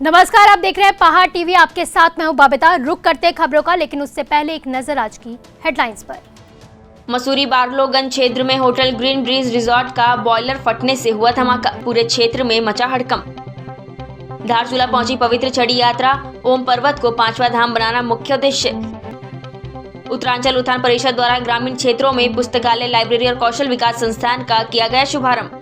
नमस्कार, आप देख रहे हैं पहाड़ टीवी। आपके साथ मैं हूं बबीता। रुक करते खबरों का, लेकिन उससे पहले एक नजर आज की हेडलाइंस पर। मसूरी बारलोगंज क्षेत्र में होटल ग्रीन ब्रिज रिजॉर्ट का बॉयलर फटने से हुआ धमाका, पूरे क्षेत्र में मचा हड़कंप। धारचूला पहुंची पवित्र छड़ी यात्रा, ओम पर्वत को 5वां धाम बनाना मुख्य उद्देश्य। उत्तरांचल उत्थान परिषद द्वारा ग्रामीण क्षेत्रों में पुस्तकालय, लाइब्रेरी और कौशल विकास संस्थान का किया गया शुभारंभ।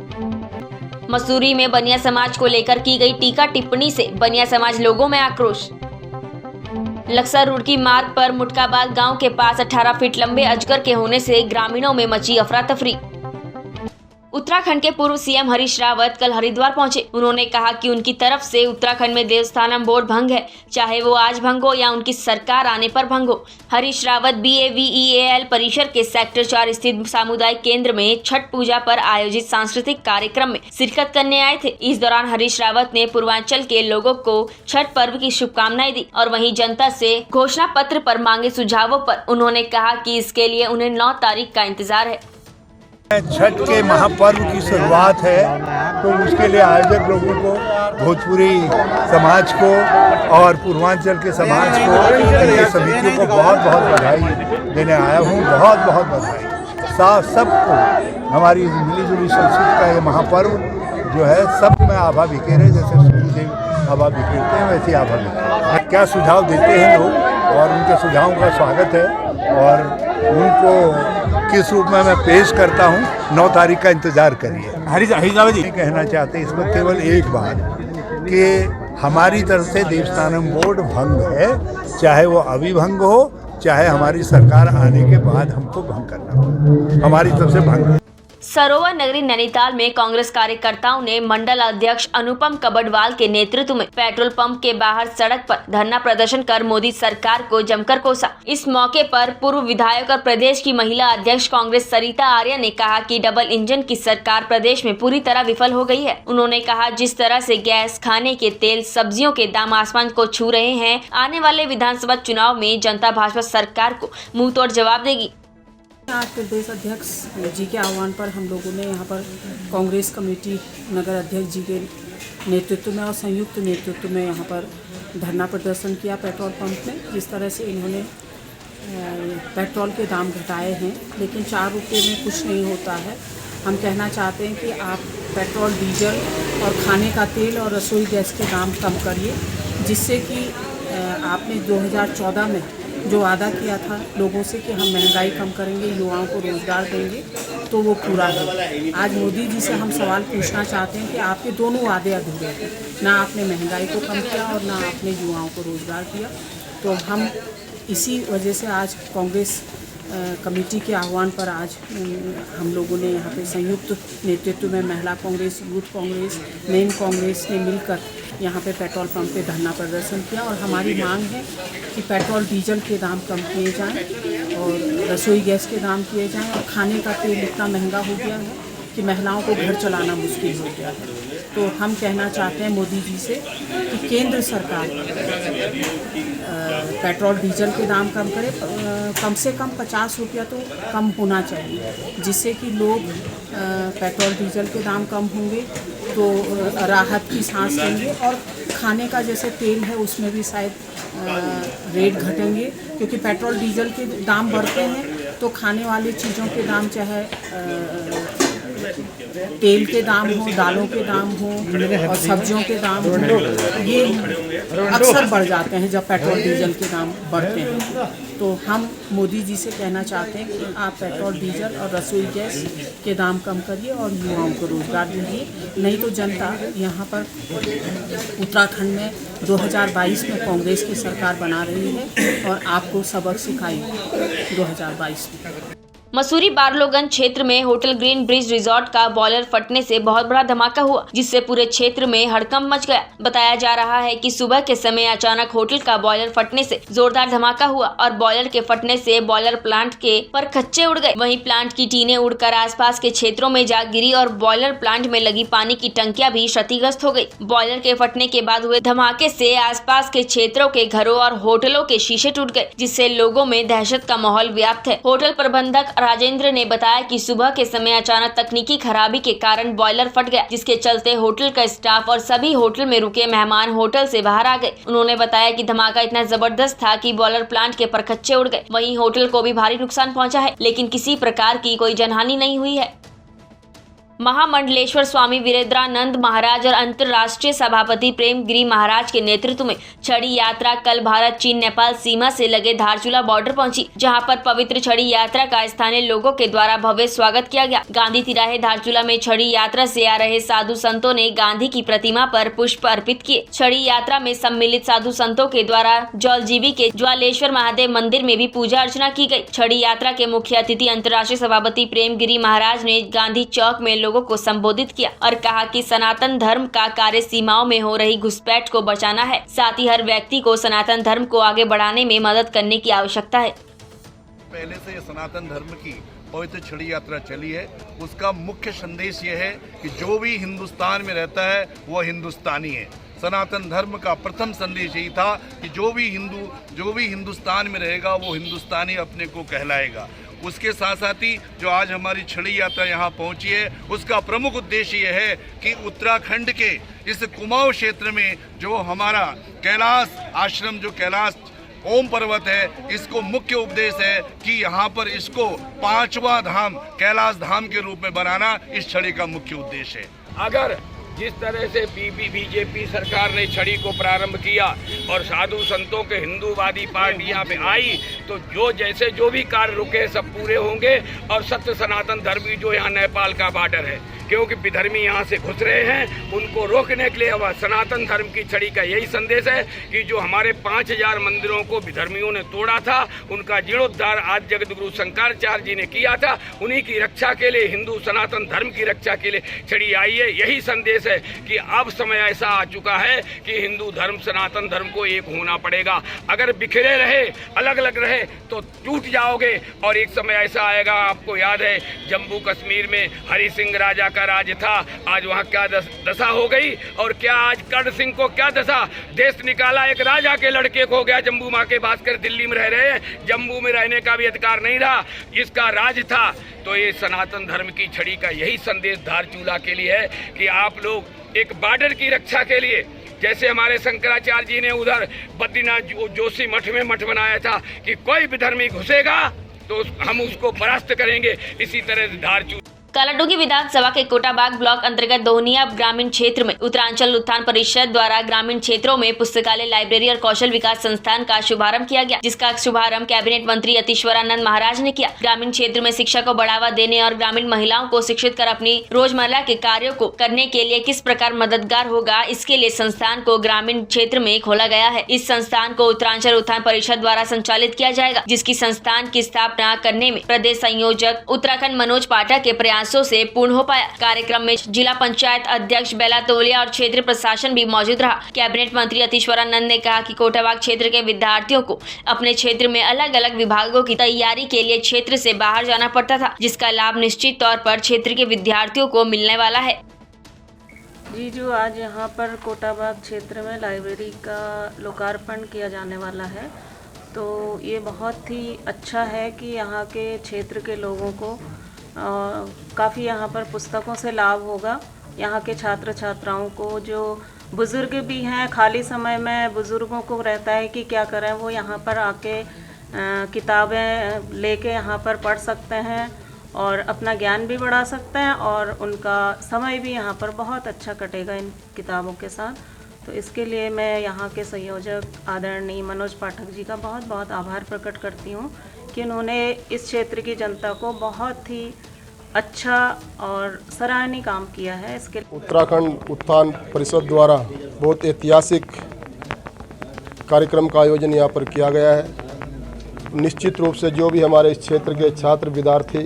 मसूरी में बनिया समाज को लेकर की गई टीका टिप्पणी से बनिया समाज लोगों में आक्रोश। लक्सर रुड़की मार्ग पर मुटकाबाद गांव के पास 18 फीट लंबे अजगर के होने से ग्रामीणों में मची अफरा तफरी। उत्तराखंड के पूर्व सीएम हरीश रावत कल हरिद्वार पहुंचे। उन्होंने कहा कि उनकी तरफ से उत्तराखंड में देवस्थानम बोर्ड भंग है, चाहे वो आज भंग हो या उनकी सरकार आने पर भंग हो। हरीश रावत BAVEAL परिसर के सेक्टर 4 स्थित सामुदायिक केंद्र में छठ पूजा पर आयोजित सांस्कृतिक कार्यक्रम में शिरकत करने आए थे। इस दौरान हरीश रावत ने पूर्वांचल के लोगों को छठ पर्व की शुभकामनाएं दी और वहीं जनता से घोषणा पत्र पर मांगे सुझावों पर उन्होंने कहा कि इसके लिए उन्हें 9 तारीख का इंतजार है। छठ के महापर्व की शुरुआत है, तो उसके लिए आयोजक लोगों को, भोजपुरी समाज को और पूर्वांचल के समाज को, उनके समितियों को बहुत बहुत बधाई देने आया हूँ। बहुत बहुत बधाई सबको। हमारी मिलीजुली संस्कृति का ये महापर्व जो है, सब में आभा बिखेरे, जैसे सूर्यदेव आभा बिखेरते हैं वैसे आभा बिखेरे। क्या सुझाव देते हैं लोग, और उनके सुझावों का स्वागत है और उनको किस रूप में मैं पेश करता हूं, 9 तारीख का इंतजार करिए। हरीश रावत जी कहना चाहते हैं इसमें केवल एक बात कि हमारी तरफ से देवस्थानम बोर्ड भंग है, चाहे वो अभी भंग हो, चाहे हमारी सरकार आने के बाद हमको भंग करना हो, हमारी तरफ से भंग। सरोवर नगरी नैनीताल में कांग्रेस कार्यकर्ताओं ने मंडल अध्यक्ष अनुपम कबडवाल के नेतृत्व में पेट्रोल पंप के बाहर सड़क पर धरना प्रदर्शन कर मोदी सरकार को जमकर कोसा। इस मौके पर पूर्व विधायक और प्रदेश की महिला अध्यक्ष कांग्रेस सरिता आर्या ने कहा कि डबल इंजन की सरकार प्रदेश में पूरी तरह विफल हो गई है। उन्होंने कहा, जिस तरह से गैस, खाने के तेल, सब्जियों के दाम आसमान को छू रहे हैं, आने वाले विधानसभा चुनाव में जनता भाजपा सरकार को मुंह तोड़ जवाब देगी। आज प्रदेश अध्यक्ष जी के आह्वान पर हम लोगों ने यहाँ पर कांग्रेस कमेटी नगर अध्यक्ष जी के नेतृत्व में और संयुक्त नेतृत्व में यहाँ पर धरना प्रदर्शन किया पेट्रोल पंप में। जिस तरह से इन्होंने पेट्रोल के दाम घटाए हैं, लेकिन 4 रुपये में कुछ नहीं होता है। हम कहना चाहते हैं कि आप पेट्रोल, डीजल और खाने का तेल और रसोई गैस के दाम कम करिए, जिससे कि आपने 2014 में जो वादा किया था लोगों से कि हम महंगाई कम करेंगे, युवाओं को रोज़गार देंगे, तो वो पूरा है। आज मोदी जी से हम सवाल पूछना चाहते हैं कि आपके दोनों वादे अधूरे हैं। ना आपने महंगाई को कम किया और ना आपने युवाओं को रोज़गार दिया। तो हम इसी वजह से आज कांग्रेस कमेटी के आह्वान पर आज हम लोगों ने यहाँ पे संयुक्त नेतृत्व में महिला कांग्रेस, यूथ कांग्रेस, मेन कांग्रेस ने मिलकर यहाँ पे पेट्रोल पंप पे धरना प्रदर्शन किया। और हमारी मांग है कि पेट्रोल, डीजल के दाम कम किए जाएं और रसोई गैस के दाम किए जाएं। और खाने का तेल इतना महंगा हो गया है कि महिलाओं को घर चलाना मुश्किल हो गया है। तो हम कहना चाहते हैं मोदी जी से कि केंद्र सरकार पेट्रोल, डीजल के दाम कम करे। कम से कम 50 रुपया तो कम होना चाहिए, जिससे कि लोग पेट्रोल, डीजल के दाम कम होंगे तो राहत की सांस लेंगे। और खाने का जैसे तेल है उसमें भी शायद रेट घटेंगे, क्योंकि पेट्रोल, डीजल के दाम बढ़ते हैं तो खाने वाली चीज़ों के दाम, चाहे तेल के दाम हो, दालों के दाम हो और सब्जियों के दाम हो, ये अक्सर बढ़ जाते हैं जब पेट्रोल, डीजल के दाम बढ़ते हैं। तो हम मोदी जी से कहना चाहते हैं कि आप पेट्रोल, डीजल और रसोई गैस के दाम कम करिए और युवाओं को रोज़गार दीजिए। नहीं तो जनता यहाँ पर उत्तराखंड में 2022 में कांग्रेस की सरकार बना रही है और आपको सबक सिखाएगी 2022 में। मसूरी बारलोगंज क्षेत्र में होटल ग्रीन ब्रिज रिजॉर्ट का बॉयलर फटने से बहुत बड़ा धमाका हुआ, जिससे पूरे क्षेत्र में हड़कंप मच गया। बताया जा रहा है कि सुबह के समय अचानक होटल का बॉयलर फटने से जोरदार धमाका हुआ और बॉयलर के फटने से बॉयलर प्लांट के परखच्चे उड़ गए। वहीं प्लांट की टीनें उड़कर आसपास के क्षेत्रों में जा गिरी और बॉयलर प्लांट में लगी पानी की टंकियां भी क्षतिग्रस्त हो गई। बॉयलर के फटने के बाद हुए धमाके से आसपास के क्षेत्रों के घरों और होटलों के शीशे टूट गए, जिससे लोगों में दहशत का माहौल व्याप्त है। होटल प्रबंधक राजेंद्र ने बताया कि सुबह के समय अचानक तकनीकी खराबी के कारण बॉयलर फट गया, जिसके चलते होटल का स्टाफ और सभी होटल में रुके मेहमान होटल से बाहर आ गए। उन्होंने बताया कि धमाका इतना जबरदस्त था कि बॉयलर प्लांट के परखच्चे उड़ गए। वहीं होटल को भी भारी नुकसान पहुंचा है, लेकिन किसी प्रकार की कोई जनहानि नहीं हुई है। महामंडलेश्वर स्वामी वीरेंद्रानंद महाराज और अंतर्राष्ट्रीय सभापति प्रेम गिरी महाराज के नेतृत्व में छड़ी यात्रा कल भारत चीन नेपाल सीमा से लगे धारचूला बॉर्डर पहुंची, जहां पर पवित्र छड़ी यात्रा का स्थानीय लोगों के द्वारा भव्य स्वागत किया गया। गांधी तिराहे धारचूला में छड़ी यात्रा से आ रहे साधु संतों ने गांधी की प्रतिमा पर पुष्प अर्पित किए। छड़ी यात्रा में सम्मिलित साधु संतों के द्वारा जौलजीबी के ज्वालेश्वर महादेव मंदिर में भी पूजा अर्चना की गई। छड़ी यात्रा के मुख्य अतिथि अंतर्राष्ट्रीय सभापति प्रेम गिरी महाराज ने गांधी चौक में लोगों को संबोधित किया और कहा कि सनातन धर्म का कार्य सीमाओं में हो रही घुसपैठ को बचाना है, साथ ही हर व्यक्ति को सनातन धर्म को आगे बढ़ाने में मदद करने की आवश्यकता है। पहले से सनातन धर्म की पवित्र छड़ी यात्रा चली है, उसका मुख्य संदेश यह है कि जो भी हिंदुस्तान में रहता है वह हिंदुस्तानी है। सनातन धर्म का प्रथम संदेश यही था कि जो भी हिंदुस्तान में रहेगा वो हिंदुस्तानी अपने को कहलाएगा। उसके साथ साथ ही जो आज हमारी छड़ी यात्रा यहाँ पहुँची है, उसका प्रमुख उद्देश्य यह है कि उत्तराखंड के इस कुमाऊं क्षेत्र में जो हमारा कैलाश आश्रम, जो कैलाश ओम पर्वत है, इसको मुख्य उपदेश है कि यहाँ पर इसको 5वां धाम कैलाश धाम के रूप में बनाना इस छड़ी का मुख्य उद्देश्य है। अगर जिस तरह से बीजेपी सरकार ने छड़ी को प्रारंभ किया और साधु संतों के हिंदूवादी पार्टी यहाँ पे आई, तो जो भी कार्य रुके सब पूरे होंगे और सत्य सनातन धर्मी जो यहाँ नेपाल का बॉर्डर है, क्योंकि विधर्मी यहाँ से घुस रहे हैं, उनको रोकने के लिए हमारा सनातन धर्म की छड़ी का यही संदेश है कि जो हमारे 5000 मंदिरों को विधर्मियों ने तोड़ा था, उनका जीर्णोद्धार आज जगतगुरु शंकराचार्य जी ने किया था। उन्हीं की रक्षा के लिए, हिंदू सनातन धर्म की रक्षा के लिए छड़ी आई है। यही संदेश है कि अब समय ऐसा आ चुका है कि हिंदू धर्म सनातन धर्म को एक होना पड़ेगा। अगर बिखरे रहे, अलग अलग रहे तो टूट जाओगे। और एक समय ऐसा आएगा, आपको याद है जम्मू कश्मीर में हरि सिंह राजा का राज था, आज वहाँ क्या दशा हो गई। और क्या आज कर्ण सिंह को क्या दशा, देश निकाला एक राजा के लड़के को हो गया। जम्मू माँ के भास्कर दिल्ली में रह रहे हैं, जम्मू में रहने का भी अधिकार नहीं रहा, इसका राज था। तो ये सनातन धर्म की छड़ी का यही संदेश धारचूला के लिए है कि आप लोग एक बॉर्डर की रक्षा के लिए, जैसे हमारे शंकराचार्य जी ने उधर बद्रीनाथ जोशी मठ में मठ बनाया था कि कोई विधर्मी घुसेगा तो हम उसको परास्त करेंगे, इसी तरह से धारचूला। कालाडूंगी विधानसभा के कोटाबाग ब्लॉक अंतर्गत दोहनिया ग्रामीण क्षेत्र में उत्तरांचल उत्थान परिषद द्वारा ग्रामीण क्षेत्रों में पुस्तकालय, लाइब्रेरी और कौशल विकास संस्थान का शुभारंभ किया गया, जिसका शुभारंभ कैबिनेट मंत्री अतीश्वरानंद महाराज ने किया। ग्रामीण क्षेत्र में शिक्षा को बढ़ावा देने और ग्रामीण महिलाओं को शिक्षित कर अपनी रोजमर्रा के कार्यों को करने के लिए किस प्रकार मददगार होगा, इसके लिए संस्थान को ग्रामीण क्षेत्र में खोला गया है। इस संस्थान को उत्तरांचल उत्थान परिषद द्वारा संचालित किया जाएगा, जिसकी संस्थान की स्थापना करने में प्रदेश संयोजक उत्तराखंड मनोज पाठक के प्रयासों से पूर्ण हो पाया। कार्यक्रम में जिला पंचायत अध्यक्ष बेला तोलिया और क्षेत्रीय प्रशासन भी मौजूद रहा। कैबिनेट मंत्री अतीश्वरानंद ने कहा कि कोटाबाग क्षेत्र के विद्यार्थियों को अपने क्षेत्र में अलग अलग विभागों की तैयारी के लिए क्षेत्र से बाहर जाना पड़ता था, जिसका लाभ निश्चित तौर पर क्षेत्र के विद्यार्थियों को मिलने वाला है। जी, जो आज यहाँ पर कोटाबाग क्षेत्र में लाइब्रेरी का लोकार्पण किया जाने वाला है, तो ये बहुत ही अच्छा है कि यहाँ के क्षेत्र के लोगों को काफ़ी यहाँ पर पुस्तकों से लाभ होगा। यहाँ के छात्र छात्राओं को, जो बुज़ुर्ग भी हैं, खाली समय में बुज़ुर्गों को रहता है कि क्या करें, वो यहाँ पर आके किताबें लेके यहाँ पर पढ़ सकते हैं और अपना ज्ञान भी बढ़ा सकते हैं और उनका समय भी यहाँ पर बहुत अच्छा कटेगा इन किताबों के साथ। तो इसके लिए मैं यहाँ के संयोजक आदरणीय मनोज पाठक जी का बहुत बहुत आभार प्रकट करती हूँ कि उन्होंने इस क्षेत्र की जनता को बहुत ही अच्छा और सराहनीय काम किया है। इसके उत्तराखंड उत्थान परिषद द्वारा बहुत ऐतिहासिक कार्यक्रम का आयोजन यहाँ पर किया गया है। निश्चित रूप से जो भी हमारे इस क्षेत्र के छात्र विद्यार्थी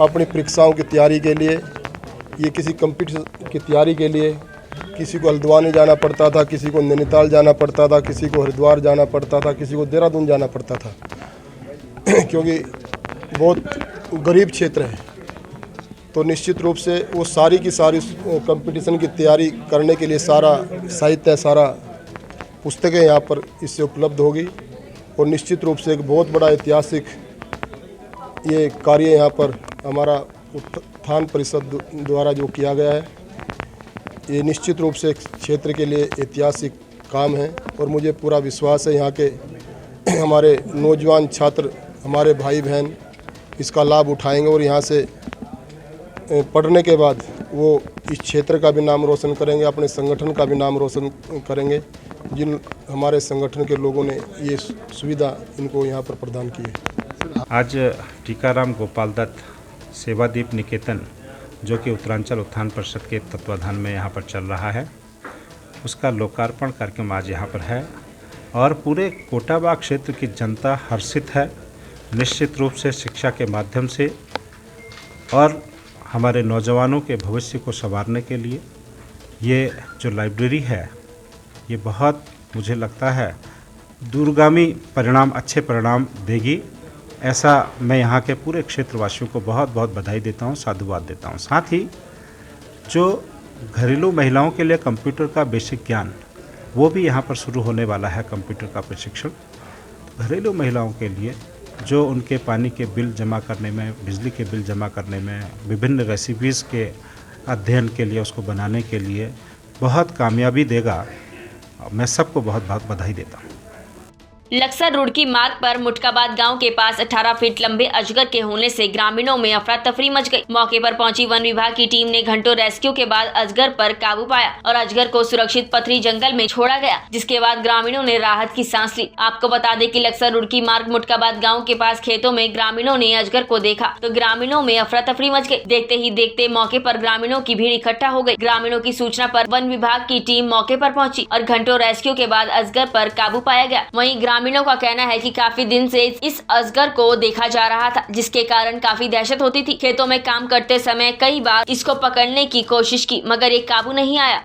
अपनी परीक्षाओं की तैयारी के लिए, ये किसी कंपटीशन की तैयारी के लिए, किसी को हल्द्वानी जाना पड़ता था, किसी को नैनीताल जाना पड़ता था, किसी को हरिद्वार जाना पड़ता था, किसी को देहरादून जाना पड़ता था क्योंकि बहुत गरीब क्षेत्र है। तो निश्चित रूप से वो सारी की सारी कंपटीशन की तैयारी करने के लिए सारा साहित्य, सारा पुस्तकें यहाँ पर इससे उपलब्ध होगी और निश्चित रूप से एक बहुत बड़ा ऐतिहासिक ये कार्य यहाँ पर हमारा उत्थान परिषद द्वारा जो किया गया है, ये निश्चित रूप से क्षेत्र के लिए ऐतिहासिक काम है और मुझे पूरा विश्वास है यहाँ के हमारे नौजवान छात्र, हमारे भाई बहन इसका लाभ उठाएंगे और यहाँ से पढ़ने के बाद वो इस क्षेत्र का भी नाम रोशन करेंगे, अपने संगठन का भी नाम रोशन करेंगे, जिन हमारे संगठन के लोगों ने ये सुविधा इनको यहाँ पर प्रदान की है। आज टीकाराम गोपाल दत्त सेवादीप निकेतन जो कि उत्तरांचल उत्थान परिषद के तत्वाधान में यहाँ पर चल रहा है, उसका लोकार्पण कार्यक्रम आज यहाँ पर है और पूरे कोटाबाग क्षेत्र की जनता हर्षित है। निश्चित रूप से शिक्षा के माध्यम से और हमारे नौजवानों के भविष्य को संवारने के लिए ये जो लाइब्रेरी है, ये बहुत मुझे लगता है दूरगामी परिणाम, अच्छे परिणाम देगी। ऐसा मैं यहाँ के पूरे क्षेत्रवासियों को बहुत बहुत बधाई देता हूँ, साधुवाद देता हूँ। साथ ही जो घरेलू महिलाओं के लिए कंप्यूटर का बेसिक ज्ञान, वो भी यहाँ पर शुरू होने वाला है, कंप्यूटर का प्रशिक्षण। घरेलू महिलाओं के लिए जो उनके पानी के बिल जमा करने में, बिजली के बिल जमा करने में, विभिन्न रेसिपीज़ के अध्ययन के लिए, उसको बनाने के लिए बहुत कामयाबी देगा। मैं सबको बहुत बहुत बधाई देता हूँ। लक्सर रुड़की मार्ग पर मुटकाबाद गांव के पास 18 फीट लंबे अजगर के होने से ग्रामीणों में अफरा तफरी मच गई। मौके पर पहुंची वन विभाग की टीम ने घंटों रेस्क्यू के बाद अजगर पर काबू पाया और अजगर को सुरक्षित पथरी जंगल में छोड़ा गया, जिसके बाद ग्रामीणों ने राहत की सांस ली। आपको बता दें कि लक्सर रुड़की मार्ग मुटकाबाद गाँव के पास खेतों में ग्रामीणों ने अजगर को देखा तो ग्रामीणों में अफरा तफरी मच गई। देखते ही देखते मौके पर ग्रामीणों की भीड़ इकट्ठा हो गई। ग्रामीणों की सूचना पर वन विभाग की टीम मौके पर पहुंची और घंटों रेस्क्यू के बाद अजगर पर काबू पाया गया। वहीं ग्रामीणों का कहना है कि काफी दिन से इस अजगर को देखा जा रहा था, जिसके कारण काफी दहशत होती थी। खेतों में काम करते समय कई बार इसको पकड़ने की कोशिश की, मगर ये काबू नहीं आया।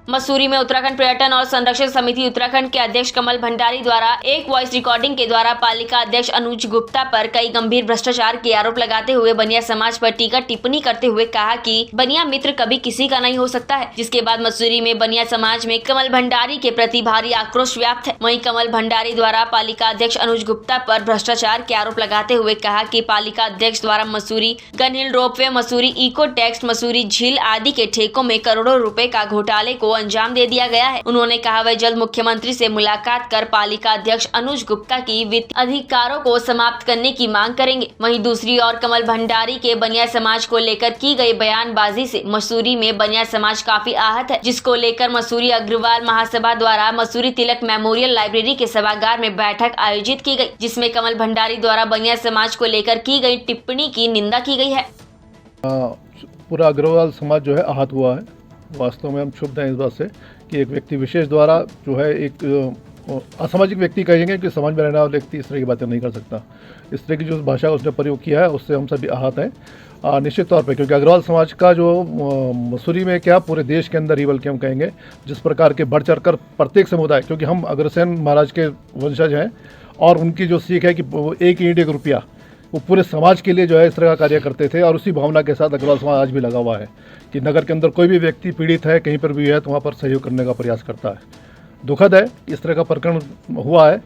मसूरी में उत्तराखंड पर्यटन और संरक्षण समिति उत्तराखंड के अध्यक्ष कमल भंडारी द्वारा एक वॉइस रिकॉर्डिंग के द्वारा पालिका अध्यक्ष अनुज गुप्ता पर कई गंभीर भ्रष्टाचार के आरोप लगाते हुए बनिया समाज पर टीका टिप्पणी करते हुए कहा कि बनिया मित्र कभी किसी का नहीं हो सकता है। जिसके बाद मसूरी में बनिया समाज में कमल भंडारी के प्रति भारी आक्रोश व्याप्त है। वहीं कमल भंडारी द्वारा पालिका अध्यक्ष अनुज गुप्ता पर भ्रष्टाचार के आरोप लगाते हुए कहा कि पालिका अध्यक्ष द्वारा Mussoorie gun hill ropeway, Mussoorie eco tax, Mussoorie झील आदि के ठेकों में करोड़ों रुपए का घोटाले को अंजाम दे दिया गया है। उन्होंने कहा वह जल्द मुख्यमंत्री से मुलाकात कर पालिका अध्यक्ष अनुज गुप्ता की वित्त अधिकारों को समाप्त करने की मांग करेंगे। वहीं दूसरी ओर कमल भंडारी के बनिया समाज को लेकर की गई बयानबाजी से मसूरी में बनिया समाज काफी आहत है, जिसको लेकर मसूरी अग्रवाल महासभा द्वारा मसूरी तिलक मेमोरियल लाइब्रेरी के सभागार में बैठक आयोजित की गई, जिसमें कमल भंडारी द्वारा बनिया समाज को लेकर की गई टिप्पणी की निंदा की गई है। पूरा अग्रवाल समाज जो है आहत हुआ है। वास्तव में हम क्षुब्ध हैं इस बात से कि एक व्यक्ति विशेष द्वारा जो है एक असामाजिक व्यक्ति कहेंगे कि समाज में रहने वाला व्यक्ति इस तरह की बातें नहीं कर सकता। इस तरह की जो भाषा उसने प्रयोग किया है उससे हम सभी आहत हैं निश्चित तौर पे, क्योंकि अग्रवाल समाज का जो मसूरी में क्या पूरे देश के अंदर ही बल्कि हम कहेंगे जिस प्रकार के बढ़ चढ़ कर प्रत्येक समुदाय, क्योंकि हम अग्रसेन महाराज के वंशज हैं और उनकी जो सीख है कि एक ईंट एक रुपया, वो पूरे समाज के लिए जो है इस तरह का कार्य करते थे और उसी भावना के साथ अग्रवाल समाज आज भी लगा हुआ है कि नगर के अंदर कोई भी व्यक्ति पीड़ित है, कहीं पर भी है तो वहाँ पर सहयोग करने का प्रयास करता है। दुखद है इस तरह का प्रकरण हुआ है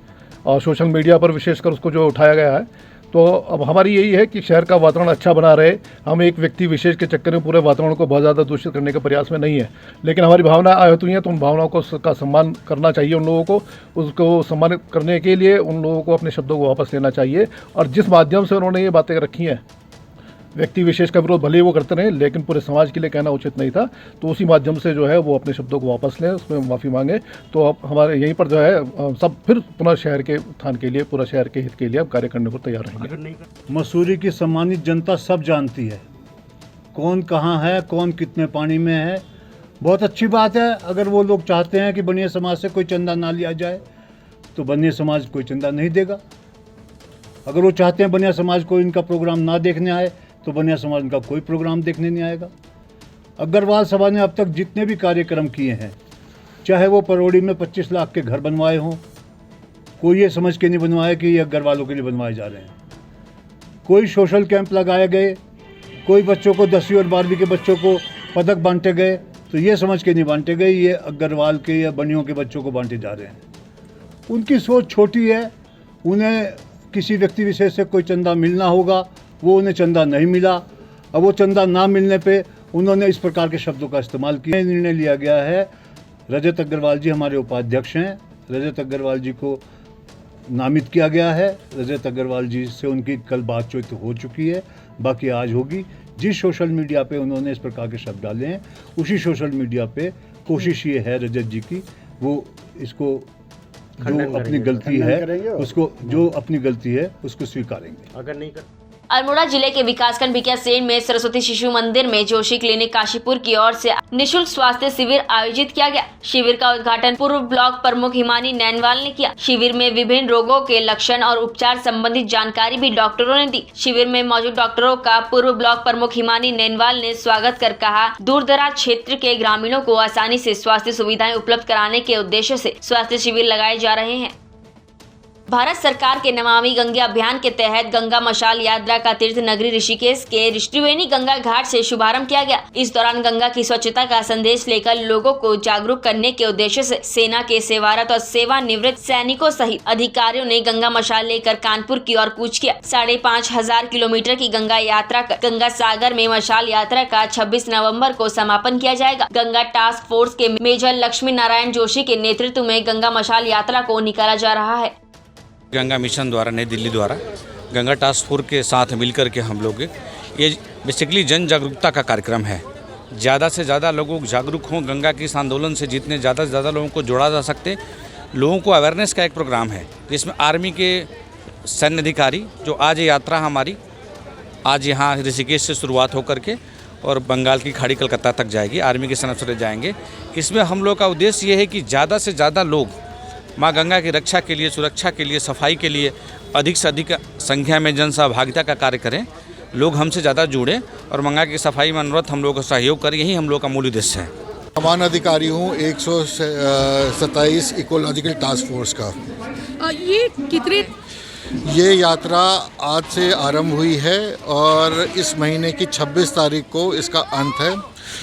और सोशल मीडिया पर विशेषकर उसको जो उठाया गया है। तो अब हमारी यही है कि शहर का वातावरण अच्छा बना रहे। हम एक व्यक्ति विशेष के चक्कर में पूरे वातावरण को बहुत ज़्यादा दूषित करने के प्रयास में नहीं है, लेकिन हमारी भावना आहत हुई है तो उन भावनाओं का सम्मान करना चाहिए। उन लोगों को उसको सम्मानित करने के लिए उन लोगों को अपने शब्दों को वापस लेना चाहिए और जिस माध्यम से उन्होंने ये बातें रखी हैं, व्यक्ति विशेष का विरोध भले ही वो करते रहे लेकिन पूरे समाज के लिए कहना उचित नहीं था, तो उसी माध्यम से जो है वो अपने शब्दों को वापस लें, उसमें माफ़ी मांगे। तो अब हमारे यहीं पर जो है सब फिर पुनः शहर के उत्थान के लिए, पूरा शहर के हित के लिए अब कार्य करने को तैयार रहेंगे। मसूरी की सम्मानित जनता सब जानती है कौन कहाँ है, कौन कितने पानी में है। बहुत अच्छी बात है। अगर वो लोग चाहते हैं कि बनिया समाज से कोई चंदा ना लिया जाए तो बनिया समाज कोई चंदा नहीं देगा। अगर वो चाहते हैं बनिया समाज को इनका प्रोग्राम ना देखने आए तो बनिया समाज इनका कोई प्रोग्राम देखने नहीं आएगा। अग्रवाल सभा ने अब तक जितने भी कार्यक्रम किए हैं, चाहे वो परोड़ी में 25 लाख के घर बनवाए हों, कोई ये समझ के नहीं बनवाए कि ये अग्रवालों के लिए बनवाए जा रहे हैं। कोई सोशल कैंप लगाए गए, कोई बच्चों को 10वीं और 12वीं के बच्चों को पदक बांटे गए, तो ये समझ के नहीं बांटे गए ये अग्रवाल के या बनियों के बच्चों को बांटे जा रहे हैं। उनकी सोच छोटी है। उन्हें किसी व्यक्ति विशेष से कोई चंदा मिलना होगा, वो उन्हें चंदा नहीं मिला। अब वो चंदा ना मिलने पे उन्होंने इस प्रकार के शब्दों का इस्तेमाल किया। निर्णय लिया गया है, रजत अग्रवाल जी हमारे उपाध्यक्ष हैं, रजत अग्रवाल जी को नामित किया गया है। रजत अग्रवाल जी से उनकी कल बातचीत हो चुकी है, बाकी आज होगी। जिस सोशल मीडिया पे उन्होंने इस प्रकार के शब्द डाले हैं, उसी सोशल मीडिया पे कोशिश ये है रजत जी की, वो इसको जो अपनी गलती है उसको, जो अपनी गलती है उसको स्वीकारेंगे। अगर नहीं कर अल्मोड़ा जिले के विकासखंड बिकियासेन में सरस्वती शिशु मंदिर में जोशी क्लिनिक काशीपुर की ओर से निशुल्क स्वास्थ्य शिविर आयोजित किया गया। शिविर का उद्घाटन पूर्व ब्लॉक प्रमुख हिमानी नैनवाल ने किया। शिविर में विभिन्न रोगों के लक्षण और उपचार संबंधित जानकारी भी डॉक्टरों ने दी। शिविर में मौजूद डॉक्टरों का पूर्व ब्लॉक प्रमुख हिमानी नैनवाल ने स्वागत कर कहा, दूर दराज क्षेत्र के ग्रामीणों को आसानी से स्वास्थ्य सुविधाएं उपलब्ध कराने के उद्देश्य से स्वास्थ्य शिविर लगाए जा रहे हैं। भारत सरकार के नमामि गंगे अभियान के तहत गंगा मशाल यात्रा का तीर्थ नगरी ऋषिकेश के त्रिवेणी गंगा घाट से शुभारंभ किया गया। इस दौरान गंगा की स्वच्छता का संदेश लेकर लोगों को जागरूक करने के उद्देश्य से सेना के सेवारत और सेवानिवृत्त सैनिकों सहित अधिकारियों ने गंगा मशाल लेकर कानपुर की ओर कूच किया। 5,500 किलोमीटर की गंगा यात्रा कर गंगा सागर में मशाल यात्रा का 26 नवम्बर को समापन किया जाएगा। गंगा टास्क फोर्स के मेजर लक्ष्मी नारायण जोशी के नेतृत्व में गंगा मशाल यात्रा को निकाला जा रहा है। गंगा मिशन द्वारा, नई दिल्ली द्वारा गंगा टास्क फोर्स के साथ मिलकर के हम लोग ये बेसिकली जन जागरूकता का कार्यक्रम है। ज़्यादा से ज़्यादा लोगों को जागरूक हों, गंगा के इस आंदोलन से जितने ज़्यादा से ज़्यादा लोगों को जोड़ा जा सकते, लोगों को अवेयरनेस का एक प्रोग्राम है जिसमें आर्मी के सैन्य अधिकारी जो आज ये यात्रा हमारी आज यहाँ ऋषिकेश से शुरुआत होकर के और बंगाल की खाड़ी कलकत्ता तक जाएगी, आर्मी के सैनिक अफसर जाएंगे। इसमें हम लोग का उद्देश्य ये है कि ज़्यादा से ज़्यादा लोग माँ गंगा की रक्षा के लिए, सुरक्षा के लिए, सफाई के लिए अधिक से अधिक संख्या में जन सहभागिता का कार्य करें, लोग हमसे ज़्यादा जुड़ें और गंगा की सफाई में अनुरोध हम लोग का सहयोग करें। यही हम लोग का मूल उद्देश्य है। कमान अधिकारी हूँ 127 इकोलॉजिकल टास्क फोर्स का। ये यात्रा आज से आरंभ हुई है और इस महीने की 26 तारीख को इसका अंत है।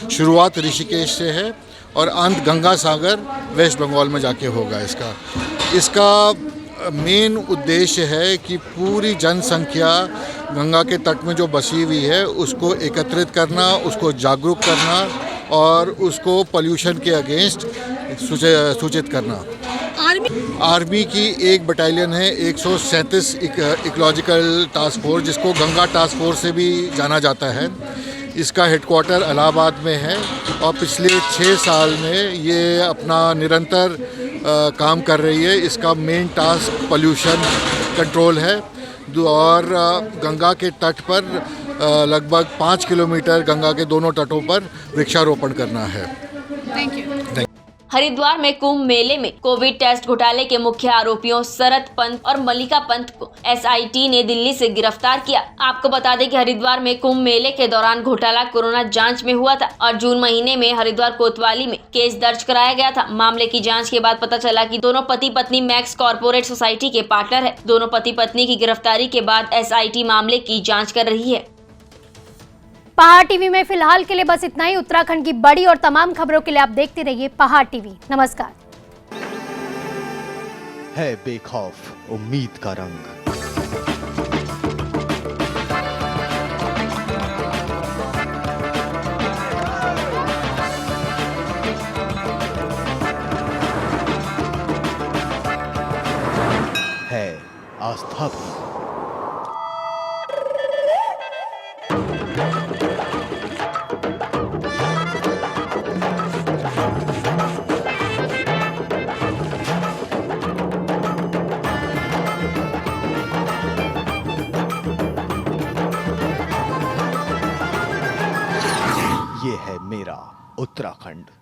शुरुआत ऋषिकेश से है और अंत गंगा सागर वेस्ट बंगाल में जाके होगा। इसका मेन उद्देश्य है कि पूरी जनसंख्या गंगा के तट में जो बसी हुई है उसको एकत्रित करना, उसको जागरूक करना और उसको पोल्यूशन के अगेंस्ट सूचित करना। आर्मी की एक बटालियन है 137 इकोलॉजिकल टास्क फोर्स, जिसको गंगा टास्क फोर्स से भी जाना जाता है। इसका हेडक्वार्टर इलाहाबाद में है और पिछले 6 साल में ये अपना निरंतर काम कर रही है। इसका मेन टास्क पोल्यूशन कंट्रोल है और गंगा के तट पर लगभग 5 किलोमीटर गंगा के दोनों तटों पर वृक्षारोपण करना है। Thank you. हरिद्वार में कुंभ मेले में कोविड टेस्ट घोटाले के मुख्य आरोपियों शरद पंत और मल्लिका पंत को एसआईटी ने दिल्ली से गिरफ्तार किया। आपको बता दें कि हरिद्वार में कुंभ मेले के दौरान घोटाला कोरोना जांच में हुआ था और जून महीने में हरिद्वार कोतवाली में केस दर्ज कराया गया था। मामले की जांच के बाद पता चला कि दोनों पति पत्नी मैक्स कॉर्पोरेट सोसाइटी के पार्टनर है। दोनों पति पत्नी की गिरफ्तारी के बाद एसआईटी मामले की जाँच कर रही है। पहाड़ टीवी में फिलहाल के लिए बस इतना ही। उत्तराखंड की बड़ी और तमाम खबरों के लिए आप देखते रहिए पहाड़ टीवी। नमस्कार। है बेखौफ उम्मीद का रंग। है आस्था भी। ये है मेरा उत्तराखंड।